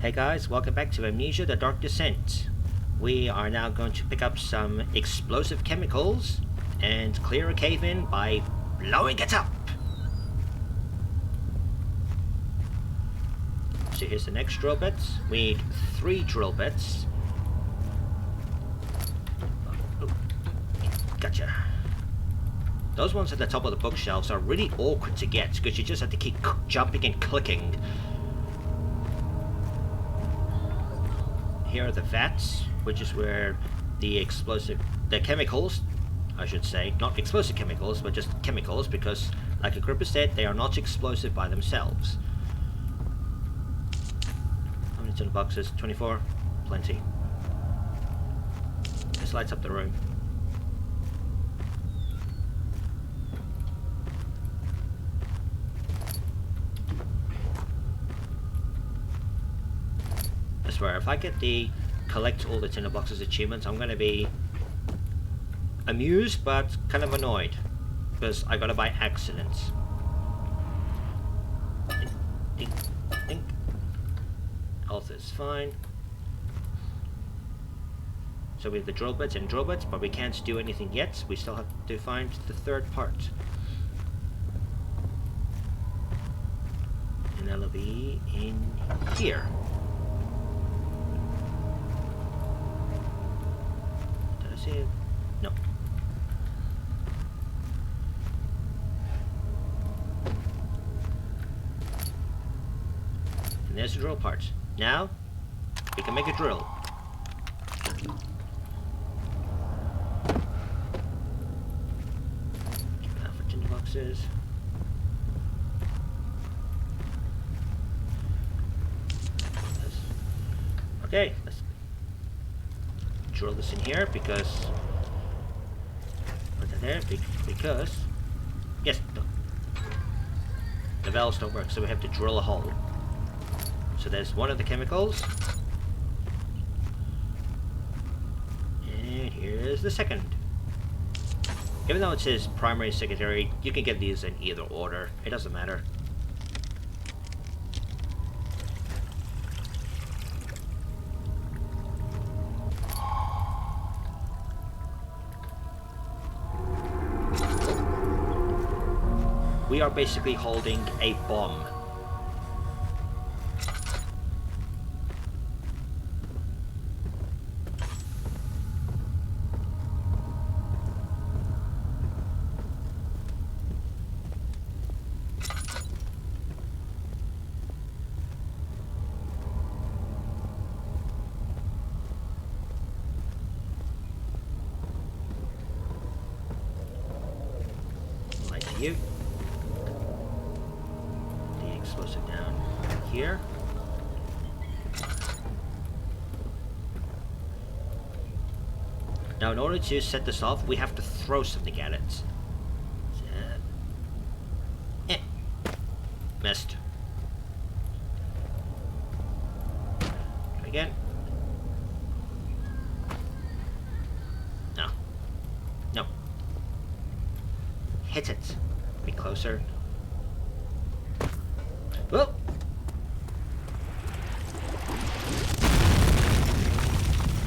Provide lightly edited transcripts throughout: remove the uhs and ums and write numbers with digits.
Hey guys, welcome back to Amnesia, The Dark Descent. We are now going to pick up some explosive chemicals and clear a cave in by blowing it up. So here's the next drill bits. We need 3 drill bits. Oh, gotcha. Those ones at the top of the bookshelves are really awkward to get because you just have to keep jumping and clicking. Here are the vats, which is where the chemicals, I should say, not explosive chemicals, but just chemicals, because, like Agrippa said, they are not explosive by themselves. How many tin boxes? 24? Plenty. This lights up the room. I swear, if I get the collect all the tinder boxes achievements, I'm gonna be amused but kind of annoyed because I got it by accident. Dink, dink. Health is fine. So we have the drill bits and drill bits, but we can't do anything yet. We still have to find the third part. And that'll be in here. No. And there's the drill part. Now, we can make a drill. Keep an eye for tin boxes. Okay, let's drill this in here because put that there because yes, no. The valves don't work, so we have to drill a hole. So there's one of the chemicals, and here's the second. Even though it says primary, secondary, you can get these in either order. It doesn't matter. We are basically holding a bomb. Like you. Explosive down here. Now in order to set this off, we have to throw something at it. Missed. Try again. No. No. Hit it. Be closer. Well,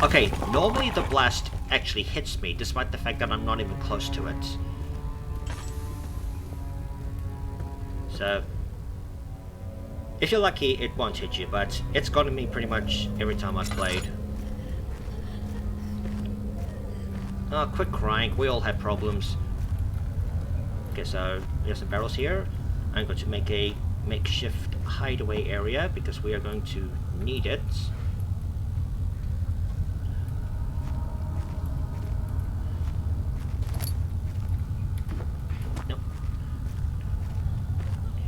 okay, normally the blast actually hits me, despite the fact that I'm not even close to it. So, if you're lucky, it won't hit you, but it's gotten me pretty much every time I've played. Oh, quit crying, we all have problems. Okay, so there's some barrels here. I'm going to make a makeshift hideaway area because we are going to need it. Nope.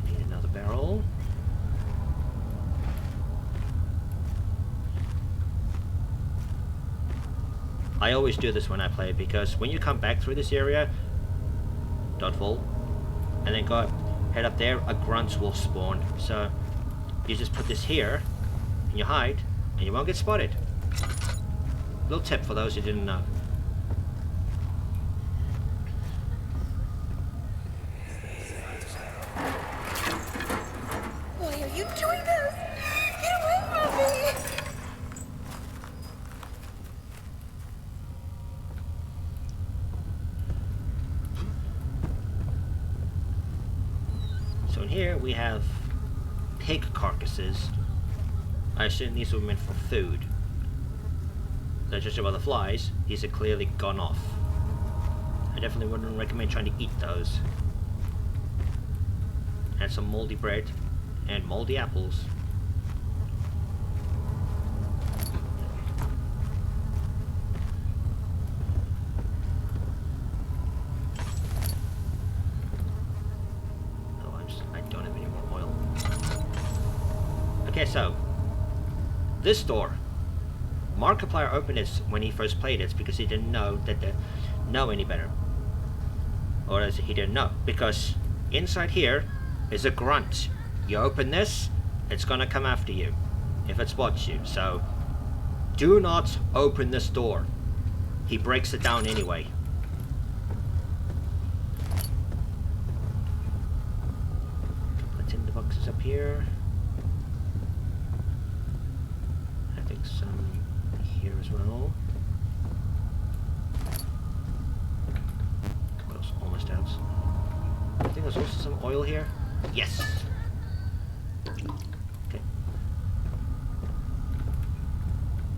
Need another barrel. I always do this when I play because when you come back through this area, don't fall, and then go head up there, a grunt will spawn. So you just put this here and you hide and you won't get spotted. Little tip for those who didn't know. Why are you doing this? Get away from me! carcasses. I assume these were meant for food. They're just about the flies. These are clearly gone off. I definitely wouldn't recommend trying to eat those. And some moldy bread and moldy apples. Oh, I don't have any more oil. Okay, so this door. Markiplier opened it when he first played it because he didn't know any better. Or as he didn't know, because inside here is a grunt. You open this, it's gonna come after you if it spots you. So do not open this door. He breaks it down anyway. Couple of tinder boxes up here. I think some here as well. Almost out. I think there's also some oil here. Yes. Okay.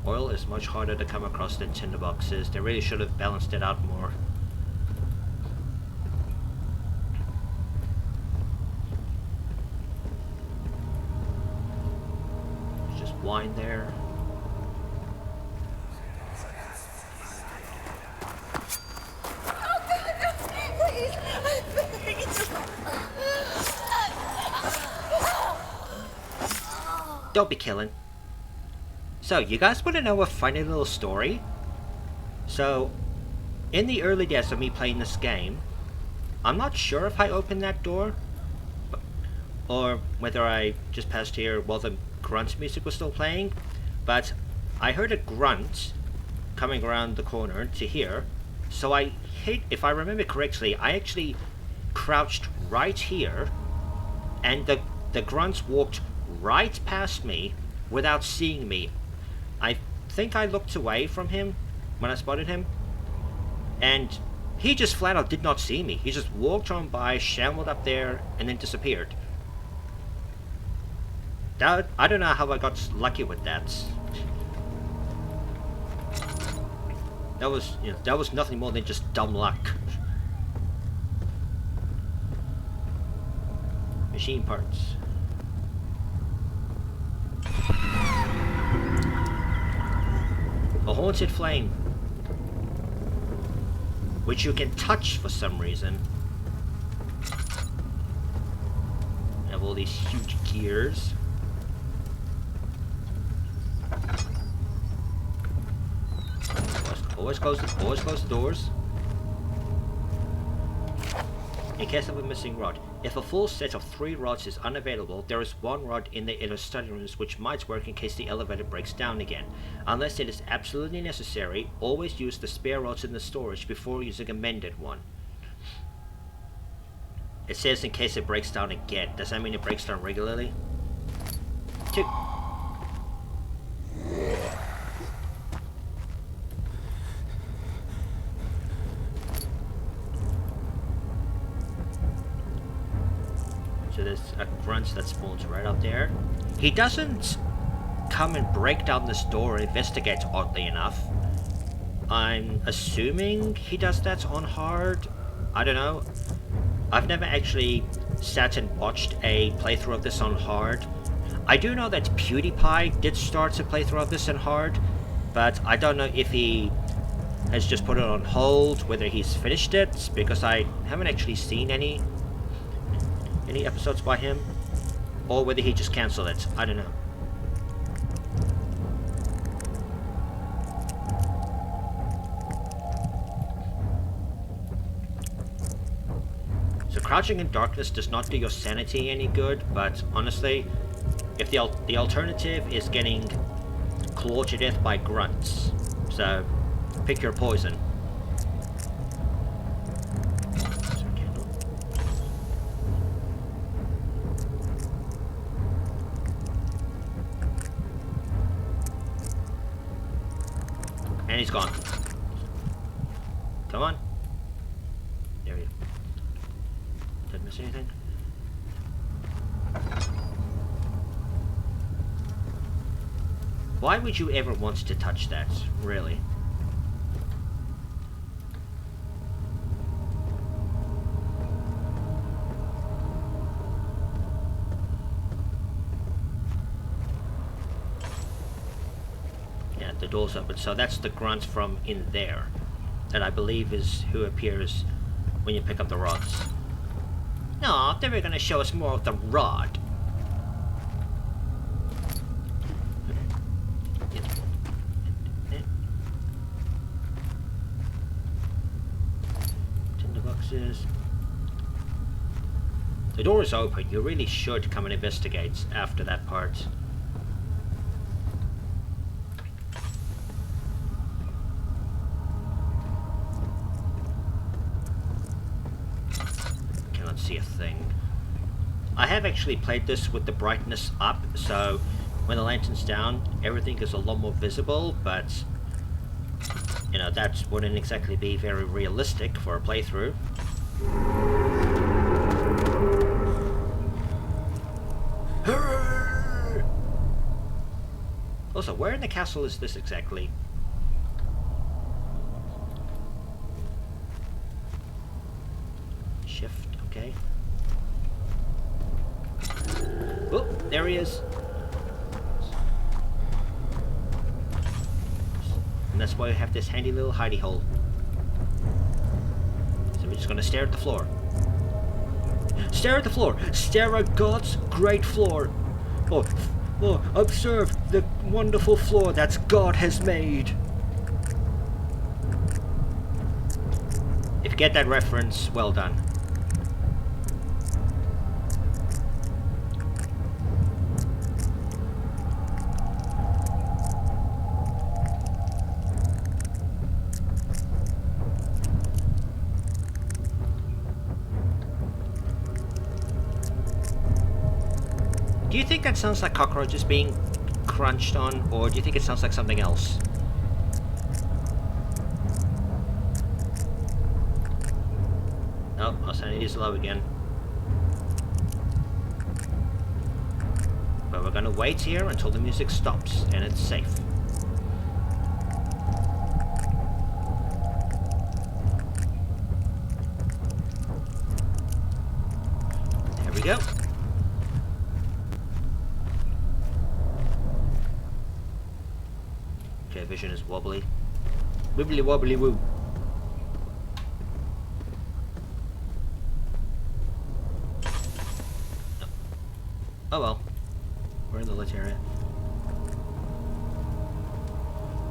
Oil is much harder to come across than tinder boxes. They really should have balanced it out more. There's just wine there. Don't be killing. So, you guys want to know a funny little story? So, in the early days of me playing this game, I'm not sure if I opened that door, or whether I just passed here while the grunt music was still playing, but I heard a grunt coming around the corner to here, so if I remember correctly, I actually crouched right here, and the grunts walked right past me without seeing me. I think I looked away from him when I spotted him, and he just flat out did not see me. He just walked on by, shambled up there, and then disappeared. I don't know how I got lucky with that. That was nothing more than just dumb luck. Machine parts. A haunted flame, which you can touch for some reason. You have all these huge gears. Always close the doors. In case of a missing rod. If a full set of 3 rods is unavailable, there is 1 rod in the inner study rooms which might work in case the elevator breaks down again. Unless it is absolutely necessary, always use the spare rods in the storage before using a mended one. It says in case it breaks down again. Does that mean it breaks down regularly? 2. So there's a grunt that spawns right up there. He doesn't come and break down this door and investigate, oddly enough. I'm assuming he does that on hard. I don't know. I've never actually sat and watched a playthrough of this on hard. I do know that PewDiePie did start a playthrough of this on hard, but I don't know if he has just put it on hold, whether he's finished it, because I haven't actually seen any episodes by him, or whether he just cancelled it. I don't know. So crouching in darkness does not do your sanity any good, but honestly, if the alternative is getting clawed to death by grunts, so pick your poison. And he's gone. Come on. There we go. Didn't miss anything. Why would you ever want to touch that, really? Yeah, the door's open, so that's the grunt from in there. That I believe is who appears when you pick up the rods. No, they were gonna show us more of the rod. Tinderboxes. The door is open. You really should come and investigate after that part. See a thing. I have actually played this with the brightness up, so when the lantern's down, everything is a lot more visible, but you know, that wouldn't exactly be very realistic for a playthrough. Also, where in the castle is this exactly? Shift. Okay. Oh, there he is. And that's why we have this handy little hidey hole. So we're just gonna stare at the floor. Stare at the floor! Stare at God's great floor! Oh, observe the wonderful floor that God has made! If you get that reference, well done. Do you think that sounds like cockroaches being crunched on, or do you think it sounds like something else? Oh, our sanity is low again. But we're gonna wait here until the music stops and it's safe. There we go. Okay, vision is wobbly. Wibbly wobbly woo. Oh well. We're in the lit area.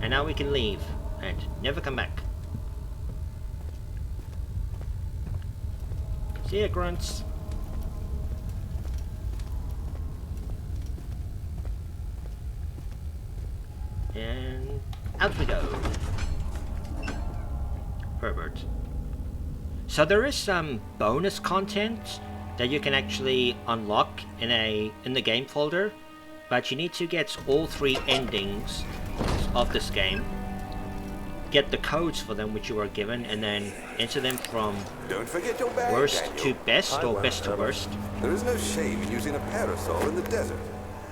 And now we can leave and never come back. See ya, grunts. And out we go. Herbert. So there is some bonus content that you can actually unlock in the game folder, but you need to get all 3 endings of this game, get the codes for them which you are given, and then enter them from Don't forget your bag, worst Daniel. to best or best to worst. There is no shame in using a parasol in the desert.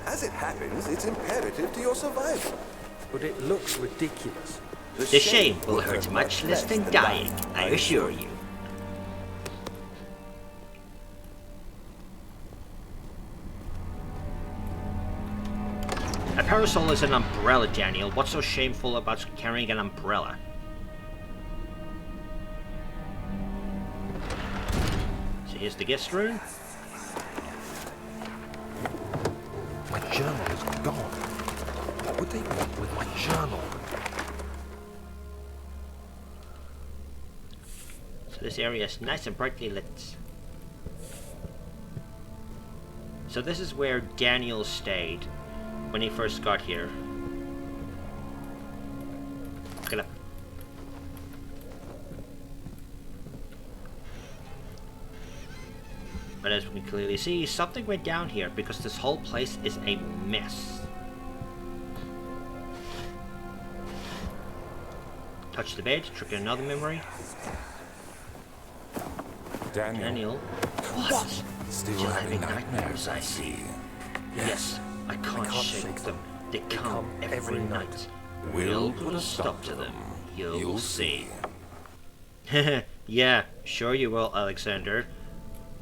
As it happens, it's imperative to your survival. But it looks ridiculous. The shame will hurt much less than dying, I assure you. A parasol is an umbrella, Daniel. What's so shameful about carrying an umbrella? So here's the guest room. My journal is gone. What would they want with my journal? So this area is nice and brightly lit. So this is where Daniel stayed when he first got here. Look it up. But as we can clearly see, something went down here because this whole place is a mess. Touch the bed, trigger another memory. Daniel. What? Still having nightmares, I see. Yes, I can't shake them. They come every night. We'll put a stop to them. You'll see. Yeah, sure you will, Alexander.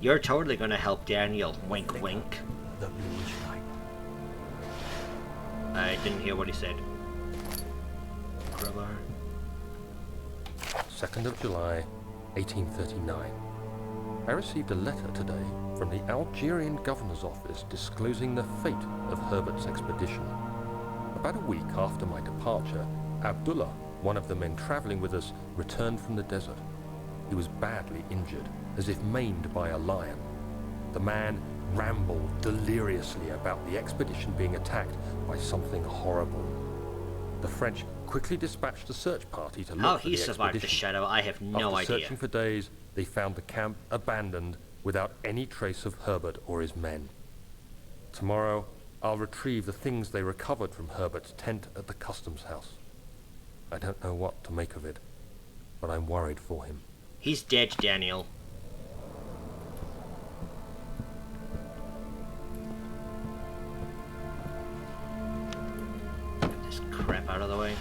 You're totally gonna help Daniel. Wink, wink. The bluish light. I didn't hear what he said. Crowbar. 2nd of July, 1839. I received a letter today from the Algerian governor's office disclosing the fate of Herbert's expedition. About a week after my departure, Abdullah, one of the men traveling with us, returned from the desert. He was badly injured, as if maimed by a lion. The man rambled deliriously about the expedition being attacked by something horrible. The French quickly dispatched a search party to look How for he the survived the expedition. shadow, I have no After idea. searching for days, they found the camp abandoned without any trace of Herbert or his men. Tomorrow, I'll retrieve the things they recovered from Herbert's tent at the customs house. I don't know what to make of it, but I'm worried for him. He's dead, Daniel. Get this crap out of the way.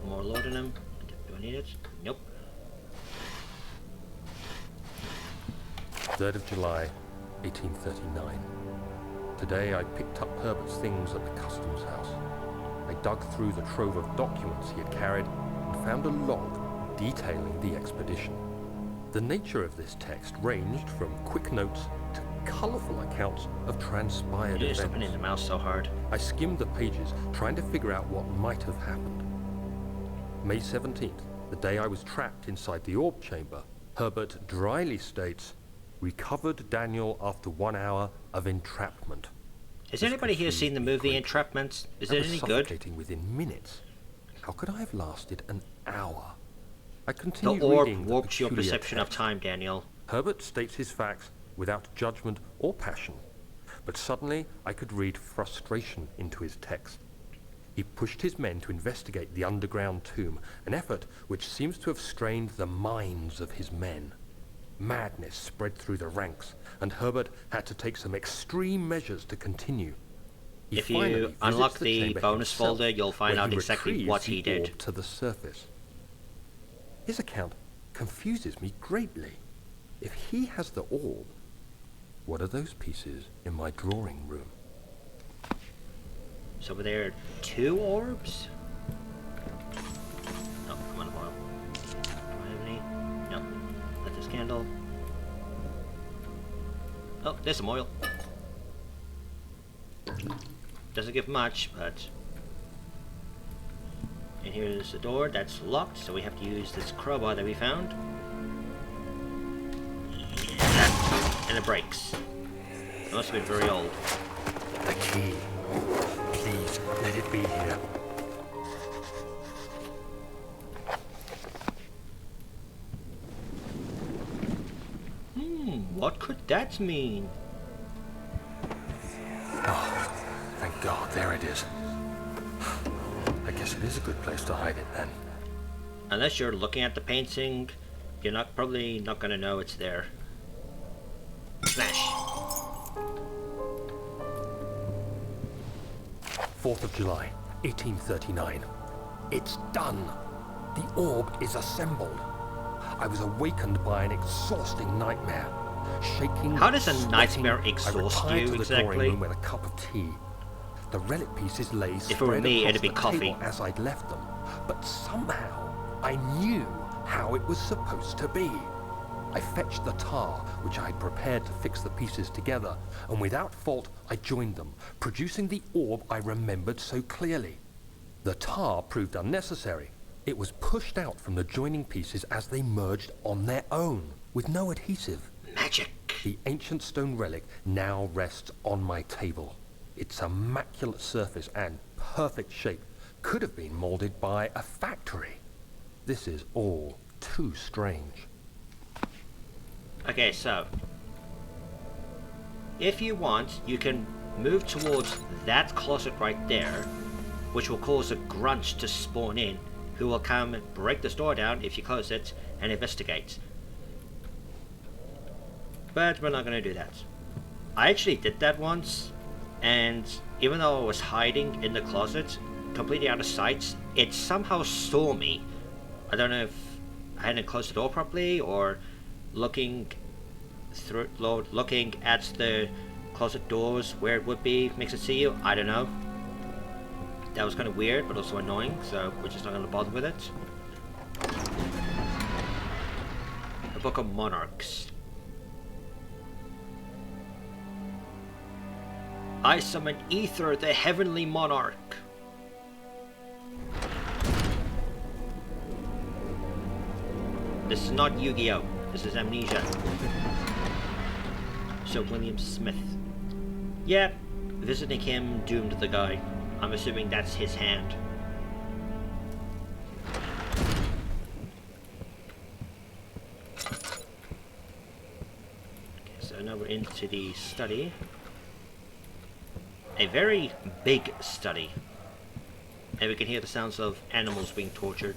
More loading him. Do I need it? Nope. 3rd of July, 1839. Today I picked up Herbert's things at the customs house. I dug through the trove of documents he had carried and found a log detailing the expedition. The nature of this text ranged from quick notes to colourful accounts of transpired You're slipping in events. the mouse so hard. I skimmed the pages, trying to figure out what might have happened. May 17th, the day I was trapped inside the orb chamber, Herbert dryly states, "Recovered Daniel after 1 hour of entrapment." Has This anybody here seen the confused me movie greatly. Entrapment? Is I it was any good? suffocating within minutes. How could I have lasted an hour? I The continued orb reading the warps your peculiar perception of text. time, Daniel. Herbert states his facts without judgment or passion, but suddenly I could read frustration into his text. He pushed his men to investigate the underground tomb, an effort which seems to have strained the minds of his men. Madness spread through the ranks, and Herbert had to take some extreme measures to continue. He If finally you visits unlock the chamber bonus himself, folder, you'll find where out he exactly retrieves what he the orb did. to the surface. His account confuses me greatly. If he has the orb, what are those pieces in my drawing room? So were there 2 orbs? Oh, I'm out of oil. Do I have any? No. Lit this candle. Oh, there's some oil. Doesn't give much, but... And here's the door that's locked, so we have to use this crowbar that we found. And it breaks. It must have been very old. The key. Please, let it be here. What could that mean? Oh, thank God, there it is. I guess it is a good place to hide it then. Unless you're looking at the painting, you're probably not gonna know it's there. Smash! 4th of July, 1839. It's done. The orb is assembled. I was awakened by an exhausting nightmare. Shaking, How does a sweating, nightmare I exhaust retired you to the exactly? drawing room with a cup of tea. The relic pieces lay If it were spread me, across it'd be the coffee. table as I'd left them, but somehow I knew how it was supposed to be. I fetched the tar, which I had prepared to fix the pieces together, and without fault I joined them, producing the orb I remembered so clearly. The tar proved unnecessary. It was pushed out from the joining pieces as they merged on their own, with no adhesive. Magic! The ancient stone relic now rests on my table. Its immaculate surface and perfect shape could have been molded by a factory. This is all too strange. Okay, so... if you want, you can move towards that closet right there, which will cause a grunt to spawn in, who will come, break this door down if you close it, and investigate. But we're not going to do that. I actually did that once, and even though I was hiding in the closet, completely out of sight, it somehow saw me. I don't know if I hadn't closed the door properly, or looking at the closet doors where it would be makes it see you. I don't know. That was kind of weird, but also annoying, so we're just not going to bother with it. The Book of Monarchs. I summon Ether, the heavenly monarch. This is not Yu-Gi-Oh! This is Amnesia. Sir William Smith. Yeah, visiting him doomed the guy. I'm assuming that's his hand. Okay, so now we're into the study. A very big study. And we can hear the sounds of animals being tortured.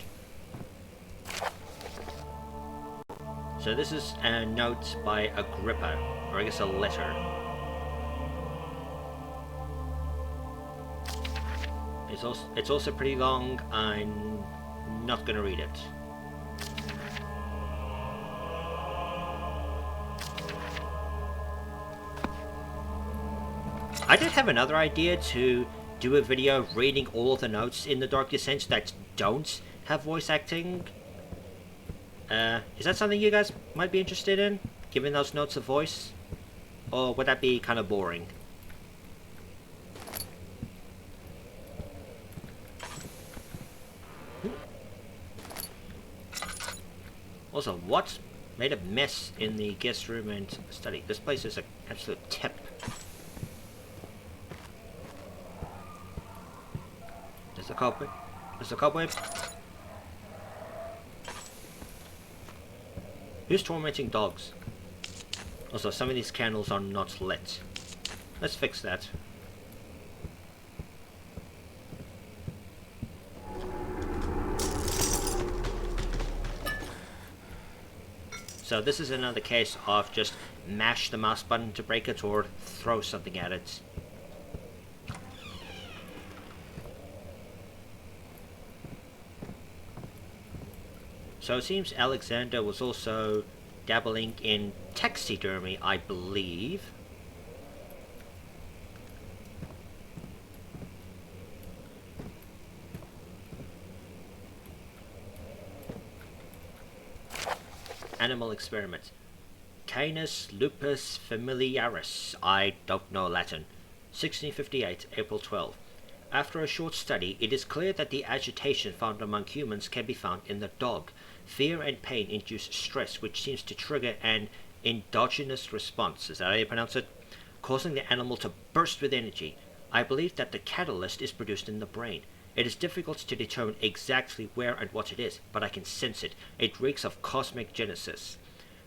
So this is a note by Agrippa, or I guess a letter. It's also pretty long. I'm not gonna read it. I did have another idea to do a video reading all of the notes in the Dark Descent that don't have voice acting. Is that something you guys might be interested in? Giving those notes a voice? Or would that be kind of boring? Also, what made a mess in the guest room and study? This place is an absolute tip. There's a cobweb. There's a cobweb. Who's tormenting dogs? Also, some of these candles are not lit. Let's fix that. So this is another case of just mash the mouse button to break it or throw something at it. So it seems Alexander was also dabbling in taxidermy, I believe. Animal experiment. Canis lupus familiaris. I don't know Latin. 1658, April 12. After a short study, it is clear that the agitation found among humans can be found in the dog. Fear and pain induce stress, which seems to trigger an endogenous response, is that how you pronounce it? Causing the animal to burst with energy. I believe that the catalyst is produced in the brain. It is difficult to determine exactly where and what it is, but I can sense it. It reeks of cosmic genesis.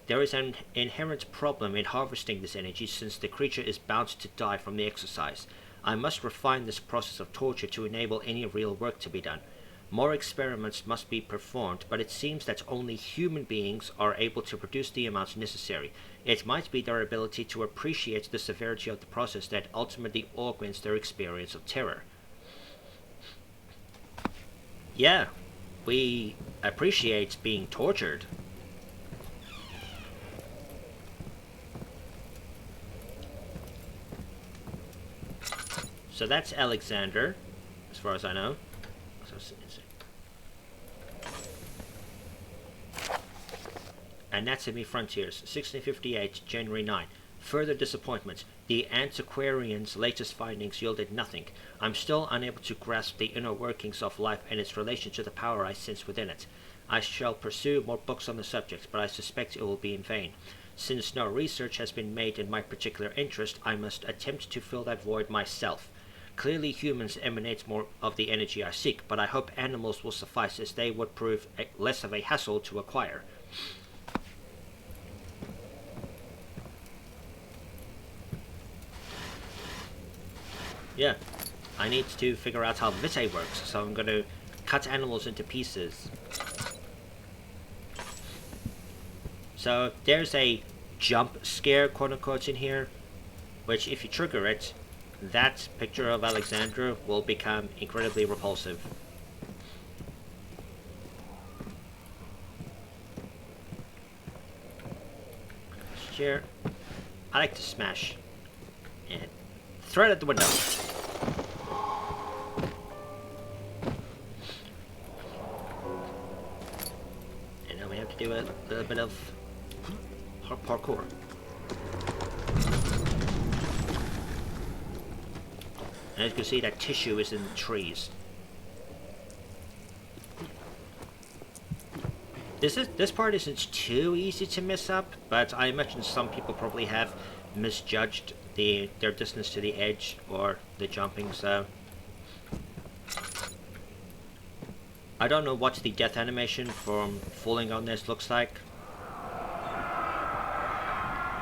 There is an inherent problem in harvesting this energy, since the creature is bound to die from the exercise. I must refine this process of torture to enable any real work to be done. More experiments must be performed, but it seems that only human beings are able to produce the amounts necessary. It might be their ability to appreciate the severity of the process that ultimately augments their experience of terror. Yeah, we appreciate being tortured. So that's Alexander, as far as I know. Anatomy Frontiers, 1658, January 9. Further disappointment. The antiquarian's latest findings yielded nothing. I'm still unable to grasp the inner workings of life and its relation to the power I sense within it. I shall pursue more books on the subject, but I suspect it will be in vain. Since no research has been made in my particular interest, I must attempt to fill that void myself. Clearly humans emanate more of the energy I seek, but I hope animals will suffice, as they would prove less of a hassle to acquire. Yeah, I need to figure out how Vitae works, so I'm going to cut animals into pieces. So there's a jump scare, quote unquote, in here, which if you trigger it, that picture of Alexandra will become incredibly repulsive. Chair. I like to smash and throw it at the window. And now we have to do a little bit of parkour. And as you can see, that tissue is in the trees. This part isn't too easy to mess up, but I imagine some people probably have misjudged their distance to the edge or the jumping, so I don't know what the death animation from falling on this looks like.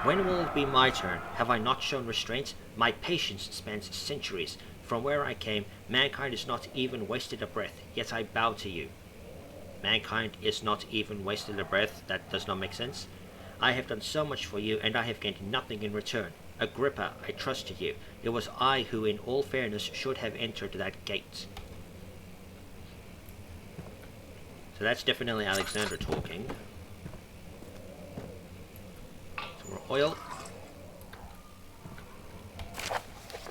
When will it be my turn? Have I not shown restraint? My patience spans centuries. From where I came, mankind is not even wasted a breath, yet I bow to you. Mankind is not even wasted a breath? That does not make sense. I have done so much for you, and I have gained nothing in return. Agrippa, I trusted you. It was I who, in all fairness, should have entered that gate. So that's definitely Alexander talking. Some more oil.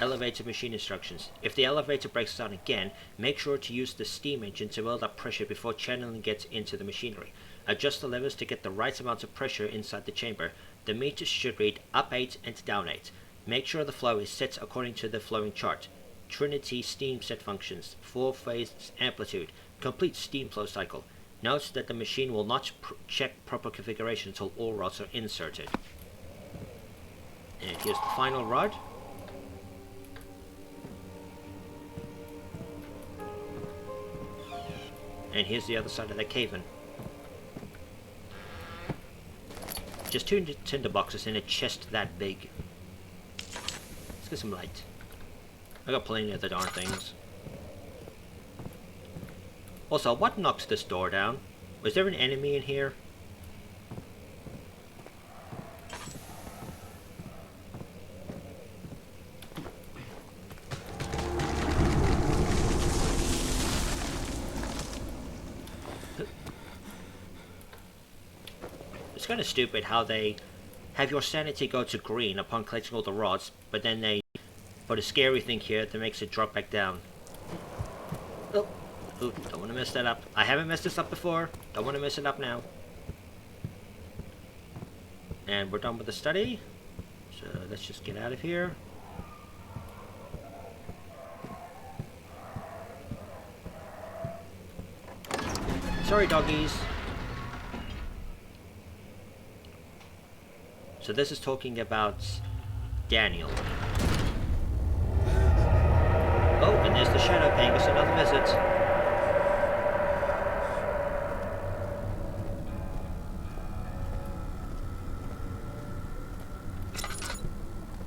Elevator machine instructions. If the elevator breaks down again, make sure to use the steam engine to build up pressure before channeling it into the machinery. Adjust the levers to get the right amount of pressure inside the chamber. The meters should read up 8 and down 8. Make sure the flow is set according to the flowing chart. Trinity steam set functions. 4-phase amplitude. Complete steam flow cycle. Note that the machine will not check proper configuration until all rods are inserted. And here's the final rod. And here's the other side of the cave-in. Just 2 tinder boxes in a chest that big. Let's get some light. I got plenty of the darn things. Also, what knocks this door down? Was there an enemy in here? It's kind of stupid how they have your sanity go to green upon collecting all the rods, but then they put a scary thing here that makes it drop back down. Oh, ooh, don't want to mess that up. I haven't messed this up before. Don't want to mess it up now. And we're done with the study. So let's just get out of here. Sorry, doggies. So this is talking about Daniel. Oh, and there's the shadow paying us another visit.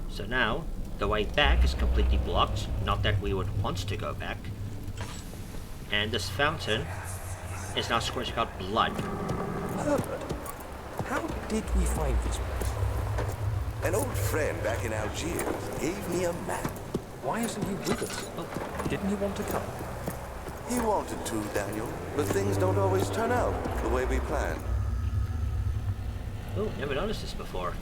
So now, the way back is completely blocked. Not that we would want to go back. And this fountain is now squirting out blood. Herbert, how did we find this place? An old friend back in Algiers gave me a map. Why isn't he with us? Oh, didn't he want to come? He wanted to, Daniel, but things don't always turn out the way we planned. Oh, never noticed this before.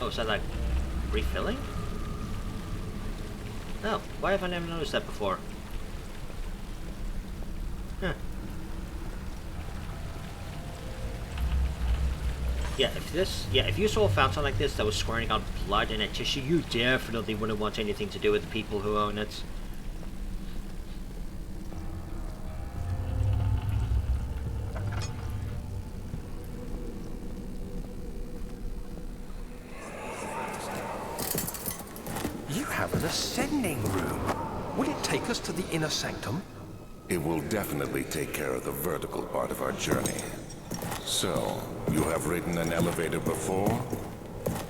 Oh, is that like refilling? No, why have I never noticed that before? Huh. Yeah, if you saw a fountain like this that was squirting out blood in a tissue, you definitely wouldn't want anything to do with the people who own it. You have an ascending room. Will it take us to the inner sanctum? It will definitely take care of the vertical part of our journey. So, you have ridden an elevator before?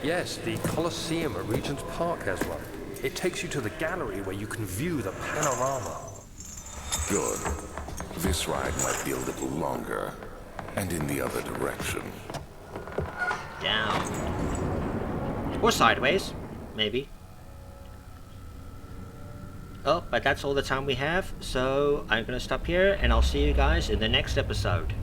Yes, the Colosseum at Regent's Park has one. It takes you to the gallery where you can view the panorama. Good. This ride might be a little longer, and in the other direction. Down. Or sideways, maybe. Oh, but that's all the time we have, so I'm going to stop here, and I'll see you guys in the next episode.